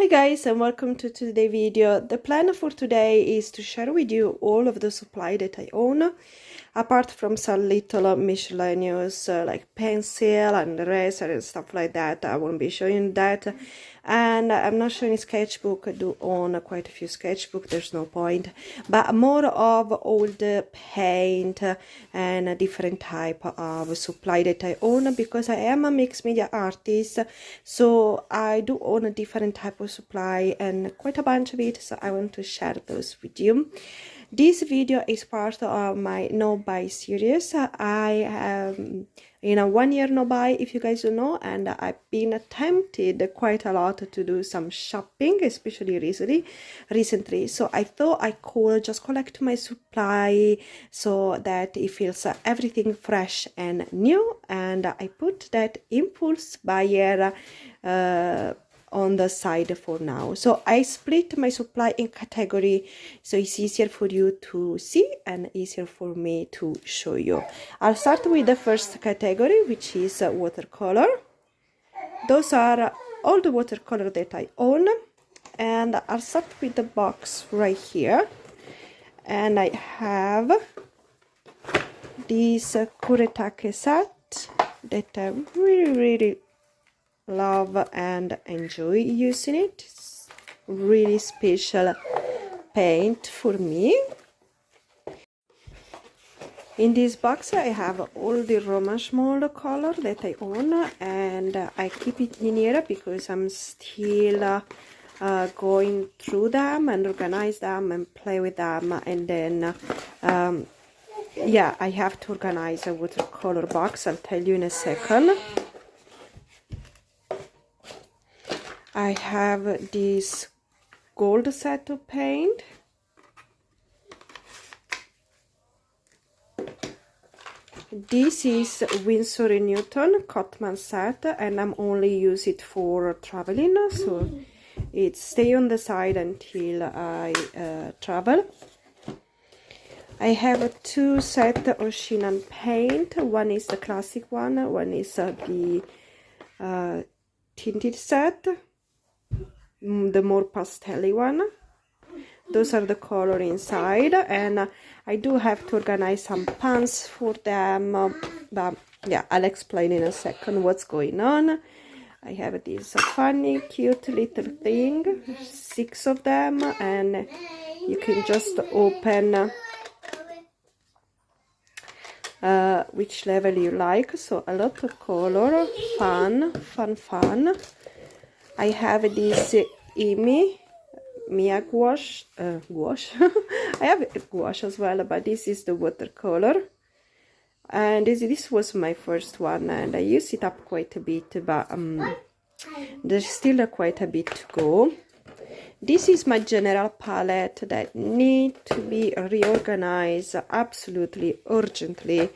Hi guys, and welcome to today's video. The plan for today is to share with you all of the supply that I own, apart from some little miscellaneous like pencil and eraser and stuff like that. I won't be showing that, and I'm not showing sketchbook. I do own quite a few sketchbook, there's no point, but more of all the paint and a different type of supply that I own, because I am a mixed media artist, so I do own a different type of supply and quite a bunch of it, so I want to share those with you. This video is part of my no buy series. I have in a 1 year no buy, if you guys don't know, and I've been tempted quite a lot to do some shopping, especially recently. So I thought I could just collect my supply so that it feels everything fresh and new, and I put that impulse buyer on the side for now. So I split my supply in category, so it's easier for you to see and easier for me to show you. I'll start with the first category, which is watercolor. Those are all the watercolor that I own, and I'll start with the box right here. And I have this kuretake set that I really love and enjoy using it. It's really special paint for me. In this box I have all the Roman small color that I own, and I keep it in here because I'm still going through them and organize them and play with them, and then yeah, I have to organize a watercolor box. I'll tell you in a second. I have this gold set of paint. This is Winsor & Newton Cotman set, and I'm only use it for traveling, so it stay on the side until I travel. I have two sets of Shinhan paint. One is the classic one is the tinted set, the more pastel one. Those are the color inside, and I do have to organize some pans for them, but yeah, I'll explain in a second what's going on. I have this funny cute little thing, 6 of them, and you can just open which level you like. So a lot of color, fun. I have this Himi Mia gouache. I have a gouache as well, but this is the watercolor, and this was my first one, and I use it up quite a bit, but there's still quite a bit to go. This is my general palette that need to be reorganized absolutely urgently,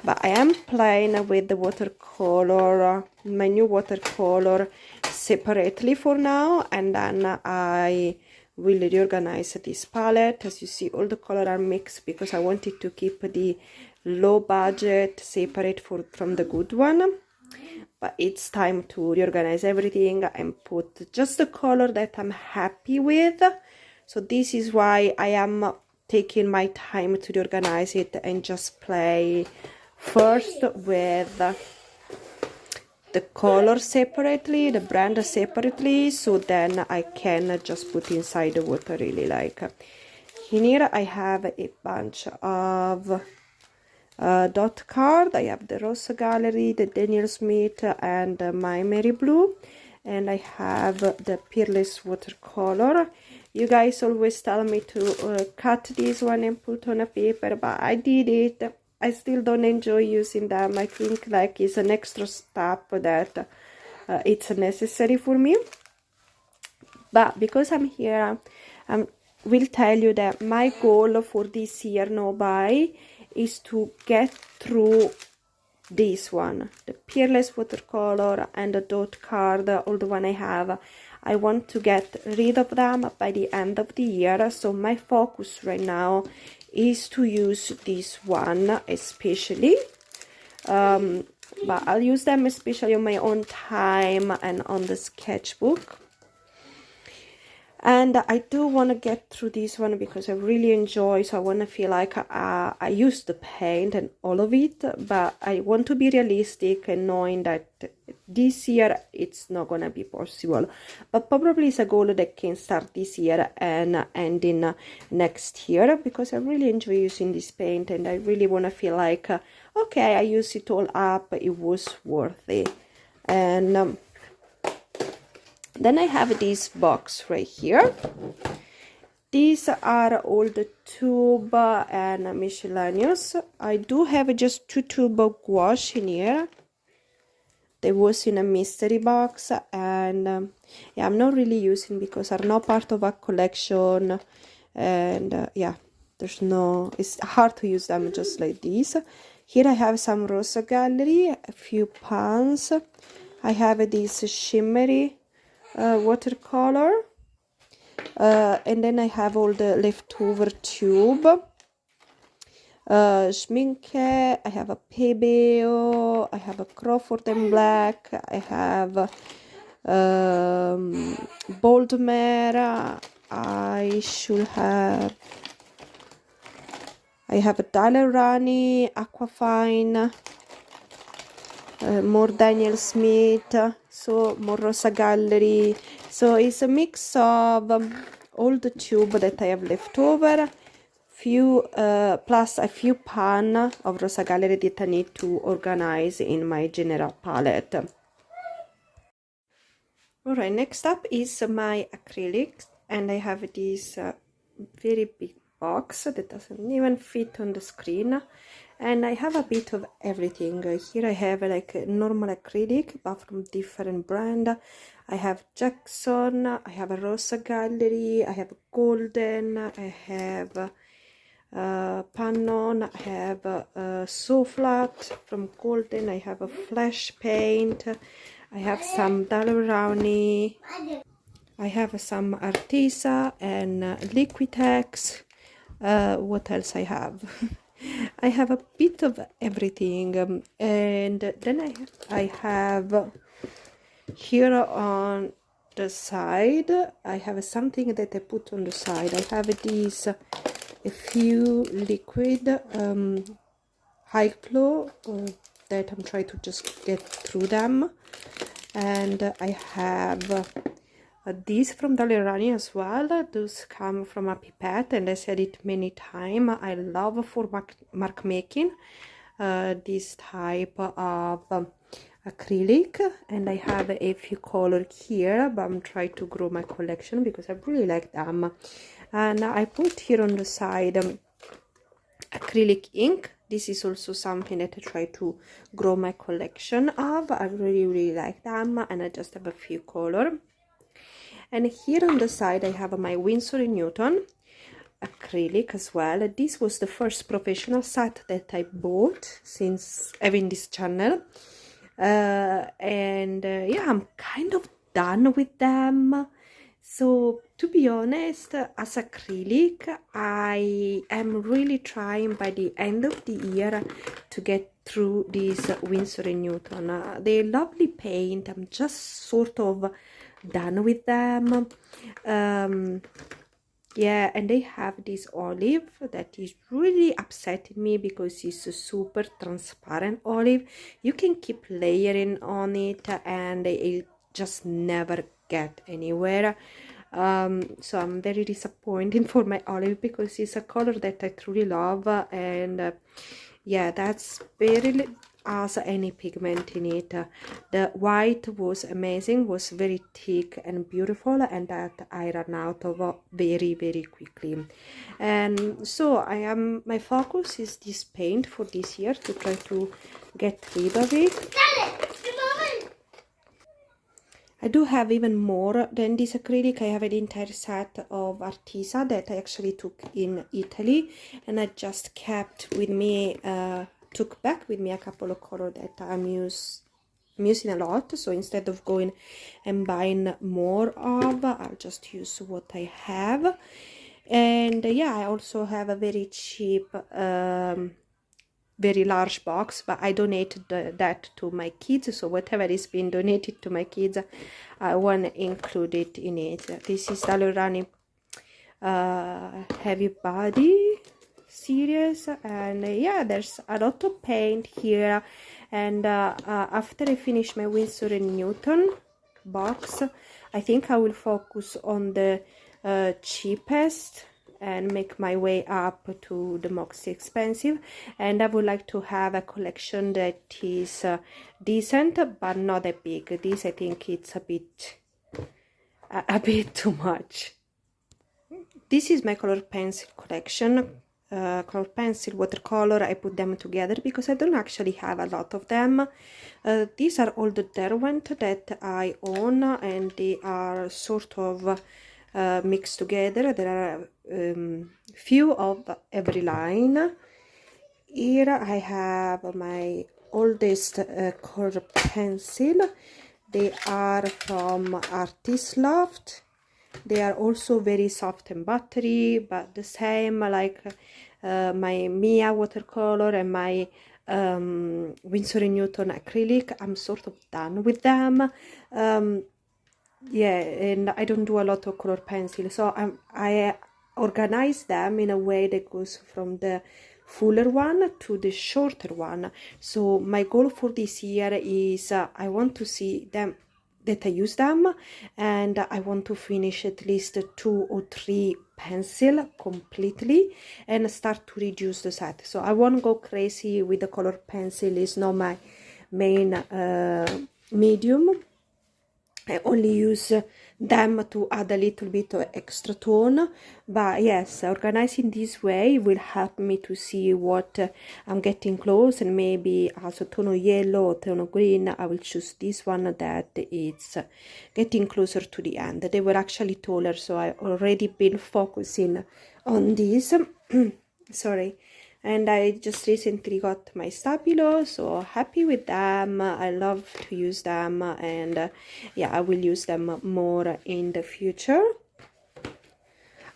but I am playing with the watercolor, my new watercolor, separately for now, and then I will reorganize this palette. As you see, all the color are mixed because I wanted to keep the low budget separate from the good one. But it's time to reorganize everything and put just the color that I'm happy with. So this is why I am taking my time to reorganize it and just play first with the color separately, the brand separately, so then I can just put inside the what I really like. In here I have a bunch of dot card. I have the Rosa Gallery, the Daniel Smith, and my Mary Blue, and I have the Peerless watercolor. You guys always tell me to cut this one and put on a paper, but I did it. I still don't enjoy using them. I think like it's an extra step that it's necessary for me. But because I'm here, I will tell you that my goal for this year no buy is to get through this one, the Peerless watercolor and the dot card, all the one I have. I want to get rid of them by the end of the year, so my focus right now is to use this one especially, but I'll use them especially on my own time and on the sketchbook. And I do want to get through this one because I really enjoy, so I want to feel like I use the paint and all of it, but I want to be realistic and knowing that this year it's not going to be possible, but probably it's a goal that can start this year and end in next year, because I really enjoy using this paint and I really want to feel like okay, I used it all up, it was worth it. And then I have this box right here. These are all the tube and miscellaneous. I do have just 2 tube of gouache in here. They was in a mystery box, and yeah, I'm not really using because they're not part of a collection, and yeah, there's no, it's hard to use them just like this. Here I have some Rosa Gallery, a few pans. I have this shimmery watercolor, and then I have all the leftover tube, schminke. I have a Pebeo, I have a Crawford and Black, I have Boldmere, I have a Daler-Rowney, Aquafine, more Daniel Smith, so more Rosa Gallery. So it's a mix of all the tube that I have left over, few plus a few pan of Rosa Gallery that I need to organize in my general palette. Alright, next up is my acrylics, and I have this very big box that doesn't even fit on the screen, and I have a bit of everything. Here I have like a normal acrylic but from different brand. I have Jackson, I have a Rosa Gallery, I have Golden, I have Pannon, I have So Flat from Golden, I have a Flash Paint, I have some Daler-Rowney, I have some Artisa and Liquitex. What else I have? I have a bit of everything, and then I have here on the side, I have something that I put on the side. I have these a few liquid high flow that I'm trying to just get through them, and I have these from Daler-Rowney as well. Those come from a pipette, and I said it many times, I love for mark making this type of acrylic, and I have a few color here, but I'm trying to grow my collection because I really like them. And I put here on the side acrylic ink. This is also something that I try to grow my collection of. I really like them, and I just have a few color. And here on the side I have my Winsor & Newton acrylic as well. This was the first professional set that I bought since having this channel, and yeah, I'm kind of done with them. So to be honest, as acrylic, I am really trying by the end of the year to get through this Winsor & Newton. They're lovely paint. I'm just sort of done with them. Yeah, and they have this olive that is really upsetting me because it's a super transparent olive. You can keep layering on it and it just never get anywhere. So I'm very disappointed for my olive because it's a color that I truly love, and yeah, that's very as any pigment in it. The white was amazing, was very thick and beautiful, and that I ran out of very quickly. And so my focus is this paint for this year, to try to get rid of it. I do have even more than this acrylic. I have an entire set of Artisa that I actually took in Italy, and I just kept with me, took back with me a couple of colors that I'm using a lot. So instead of going and buying more of, I'll just use what I have. And yeah, I also have a very cheap very large box, but I donated that to my kids, so whatever is being donated to my kids, I want to include it in it. This is Daler-Rowney heavy body series, and yeah, there's a lot of paint here. And after I finish my Winsor & Newton box, I think I will focus on the cheapest and make my way up to the most expensive. And I would like to have a collection that is decent but not that big. This, I think it's a bit too much. This is my color pencil collection. Color pencil, watercolor, I put them together because I don't actually have a lot of them. These are all the Derwent that I own, and they are sort of mixed together. There are few of every line. Here I have my oldest color pencil. They are from Artist Loft. They are also very soft and buttery, but the same like my Mia watercolor and my Winsor & Newton acrylic. I'm sort of done with them. Yeah, and I don't do a lot of color pencil, so I organize them in a way that goes from the fuller one to the shorter one. So my goal for this year is I want to see them that I use them, and I want to finish at least 2 or 3 pencil completely and start to reduce the set. So I won't go crazy with the color pencil. It's not my main medium. I only use them to add a little bit of extra tone, but yes, organizing this way will help me to see what I'm getting close, and maybe as a tone of yellow or tone of green I will choose this one that is getting closer to the end. They were actually taller, so I already been focusing on this. Sorry. And I just recently got my Stabilo, so happy with them. I love to use them, and yeah, I will use them more in the future.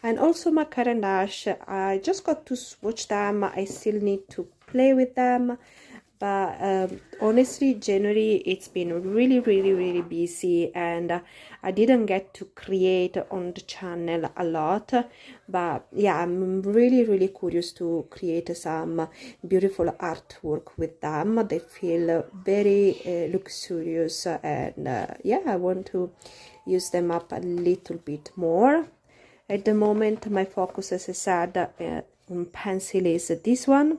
And also my Carandash, I just got to swatch them. I still need to play with them, but honestly, January it's been really busy, and I didn't get to create on the channel a lot. But yeah, I'm really curious to create some beautiful artwork with them. They feel very luxurious, and yeah, I want to use them up a little bit more. At the moment, my focus, as I said, on pencil is this one.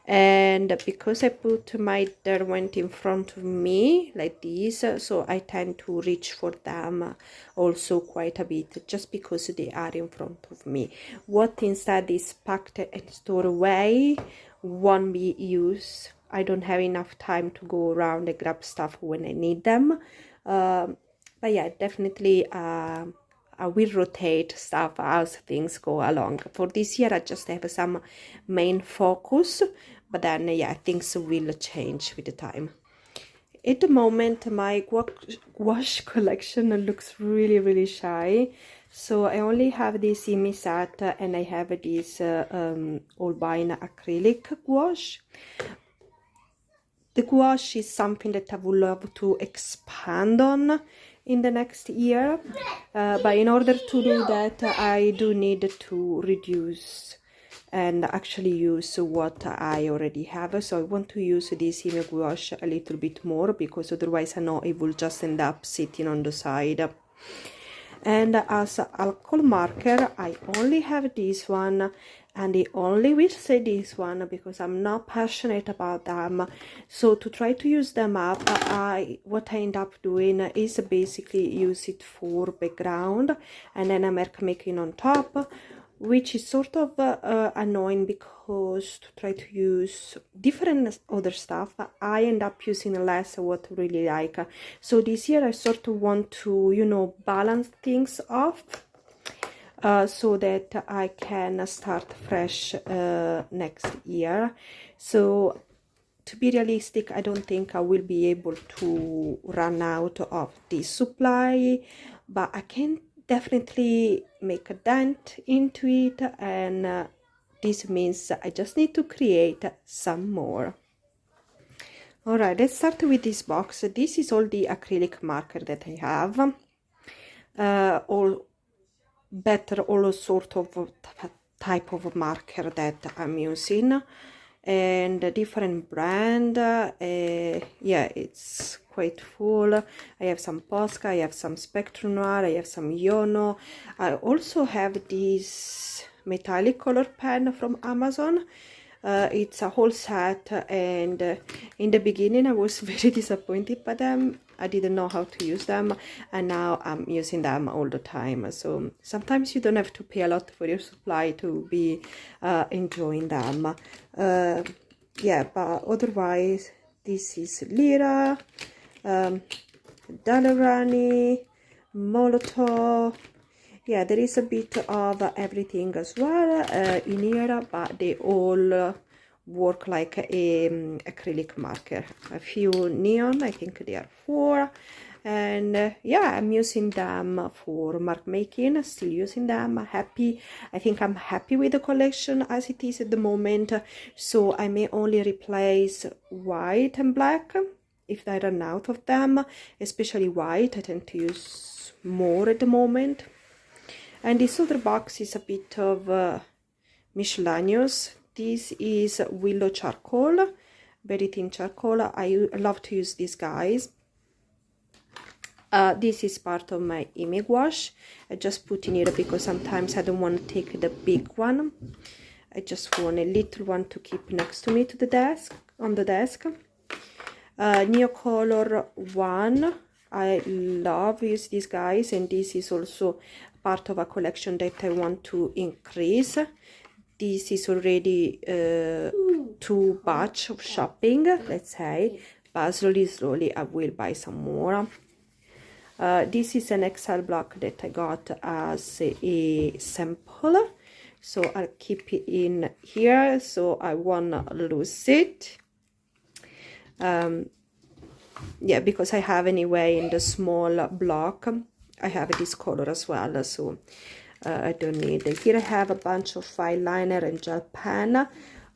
And because I put my Derwent in front of me like this, so I tend to reach for them also quite a bit, just because they are in front of me. What instead is packed and stored away won't be used. I don't have enough time to go around and grab stuff when I need them. But yeah, definitely I will rotate stuff as things go along. For this year, I just have some main focus, but then yeah, things will change with the time. At the moment, my gouache collection looks really shy. So I only have this Himi set, and I have this Holbein acrylic gouache. The gouache is something that I would love to expand on in the next year, but in order to do that, I do need to reduce and actually use what I already have. So I want to use this Himi gouache a little bit more, because otherwise I know it will just end up sitting on the side. And as alcohol marker, I only have this one, and I only will say this one because I'm not passionate about them. So to try to use them up, what I end up doing is basically use it for background, and then I'm making on top, which is sort of annoying, because to try to use different other stuff, I end up using less what I really like. So this year I sort of want to, you know, balance things off, so that I can start fresh next year. So to be realistic, I don't think I will be able to run out of this supply, but I can definitely make a dent into it and this means I just need to create some more. All right, let's start with this box. This is all the acrylic marker that I have, all sort of type of marker that I'm using, and a different brand. Yeah, it's quite full. I have some Posca, I have some Spectrum Noir, I have some Yono. I also have this metallic color pen from Amazon. It's a whole set, and in the beginning I was very disappointed by them. I didn't know how to use them, and now I'm using them all the time. So sometimes you don't have to pay a lot for your supply to be enjoying them. Yeah, but otherwise this is Lira, Daler-Rowney, Molotov. Yeah, there is a bit of everything as well in here, but they all work like a acrylic marker. A few neon, I think they are 4, and yeah, I'm using them for mark making. Still using them. Happy. I think I'm happy with the collection as it is at the moment, so I may only replace white and black if I run out of them, especially white. I tend to use more at the moment. And this other box is a bit of Miscellaneous. This is willow charcoal, very thin charcoal. I love to use these guys. This is part of my Himi gouache. I just put in here because sometimes I don't want to take the big one. I just want a little one to keep next to me to the desk, on the desk. Neocolor 1. I love use these guys, and this is also part of a collection that I want to increase. This is already 2 batch of shopping, let's say, but slowly I will buy some more. This is an XL block that I got as a sample, so I'll keep it in here so I won't lose it. Yeah, because I have anyway in the small block, I have this color as well, so I don't need it. Here I have a bunch of fine liner and gel pen.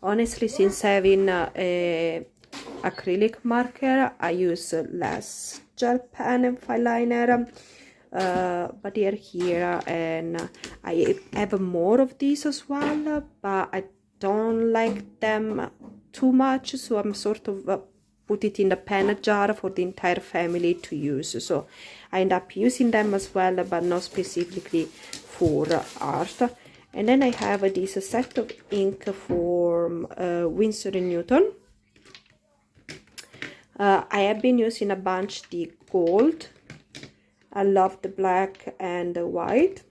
Honestly, since having a acrylic marker, I use less gel pen and fine liner, but they're here, and I have more of these as well, but I don't like them too much, so I'm sort of put it in the pen jar for the entire family to use. So I end up using them as well, but not specifically for art. And then I have this set of ink from Winsor & Newton. I have been using a bunch the gold. I love the black and the white.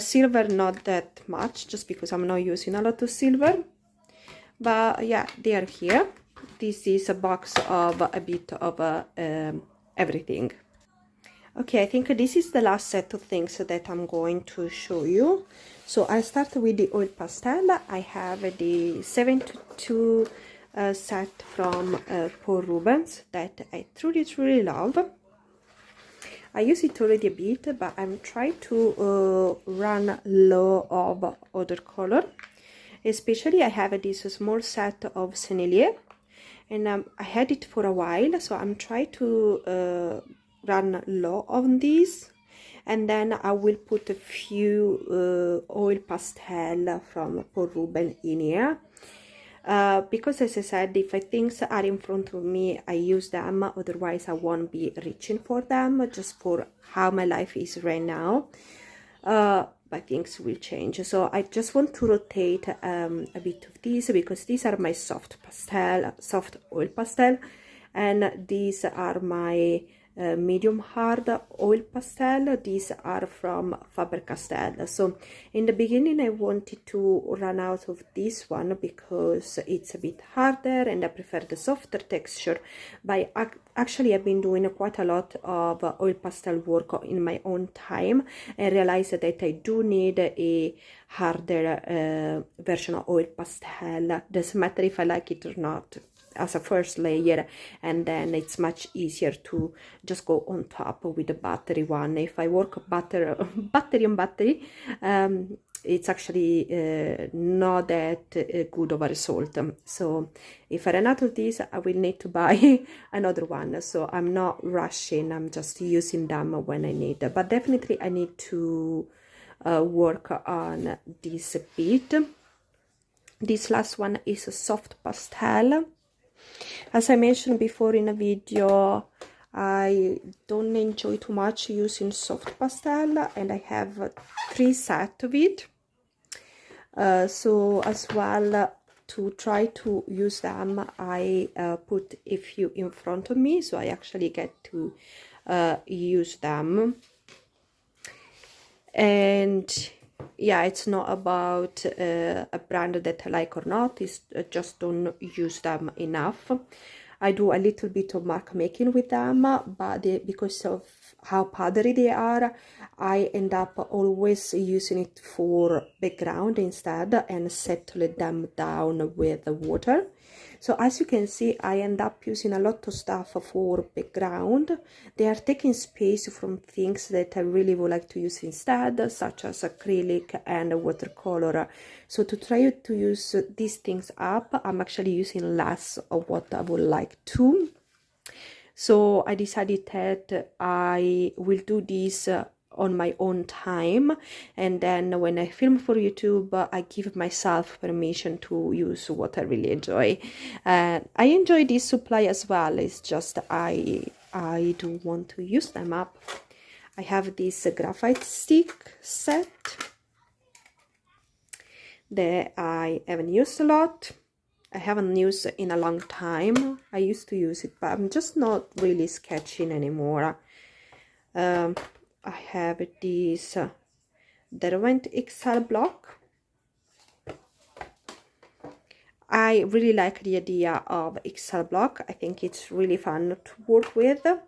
Silver not that much, just because I'm not using a lot of silver. But yeah, they are here. This is a box of a bit of everything. Okay, I think this is the last set of things that I'm going to show you. So I'll start with the oil pastel. I have the 722 set from Paul Rubens that I truly love. I use it already a bit, but I'm trying to run low of watercolor. Especially I have this small set of sennelier, and I had it for a while, so I'm trying to run low on these, and then I will put a few oil pastel from Paul Rubens in here, because as I said, if things are in front of me, I use them, otherwise I won't be reaching for them, just for how my life is right now. But things will change, so I just want to rotate a bit of these, because these are my soft oil pastel, and these are my medium hard oil pastel. These are from Faber-Castell. So in the beginning I wanted to run out of this one because it's a bit harder and I prefer the softer texture, but actually I've been doing quite a lot of oil pastel work in my own time and realized that I do need a harder version of oil pastel. Doesn't matter if I like it or not, as a first layer, and then it's much easier to just go on top with the battery one. If I work battery on battery, it's actually not that good of a result. So if I run out of this, I will need to buy another one. So I'm not rushing, I'm just using them when I need. But definitely I need to work on this bit. This last one is a soft pastel. As I mentioned before in a video, I don't enjoy too much using soft pastel, and I have 3 sets of it. So as well, to try to use them, I put a few in front of me, so I actually get to use them. And yeah, it's not about a brand that I like or not, it's just don't use them enough. I do a little bit of mark making with them, but because of how powdery they are, I end up always using it for background instead and settle them down with the water. So as you can see, I end up using a lot of stuff for background. They are taking space from things that I really would like to use instead, such as acrylic and watercolor. So to try to use these things up, I'm actually using less of what I would like to. So I decided that I will do this on my own time, and then when I film for YouTube, I give myself permission to use what I really enjoy. I enjoy this supply as well, it's just I do want to use them up. I have this graphite stick set that I haven't used a lot. I haven't used it in a long time. I used to use it, but I'm just not really sketching anymore. I have this Daler-Rowney XL block. I really like the idea of XL block. I think it's really fun to work with. But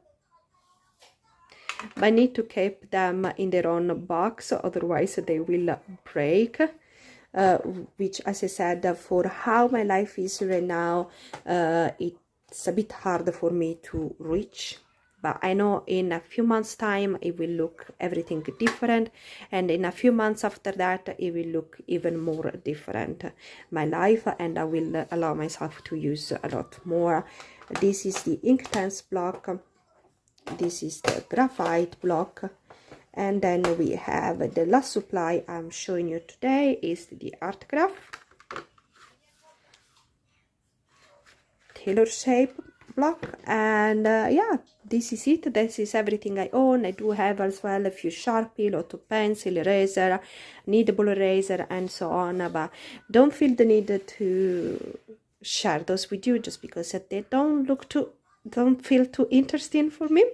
I need to keep them in their own box, otherwise they will break. Which, as I said, for how my life is right now, it's a bit hard for me to reach. But I know in a few months time it will look everything different, and in a few months after that it will look even more different, my life, and I will allow myself to use a lot more. This is the Inktense block, this is the Graphite block, and then we have the last supply I'm showing you today is the Art Graph tailor shape block. And yeah, this is it. This is everything I own. I do have as well a few Sharpie, lot of pencil, eraser, kneadable eraser, and so on, but don't feel the need to share those with you just because they don't feel too interesting for me.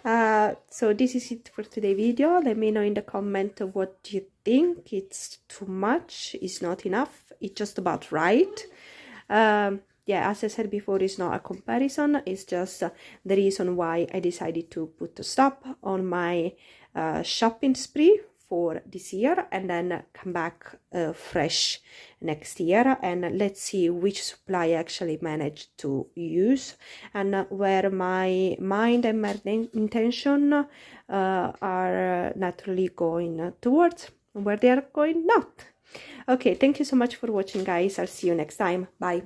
So this is it for today's video. Let me know in the comment what you think. It's too much, it's not enough, it's just about right. Yeah, as I said before, it's not a comparison, it's just the reason why I decided to put a stop on my shopping spree for this year, and then come back fresh next year, and let's see which supply I actually managed to use and where my mind and my intention are naturally going towards, where they are going not. Okay, thank you so much for watching, guys. I'll see you next time. Bye.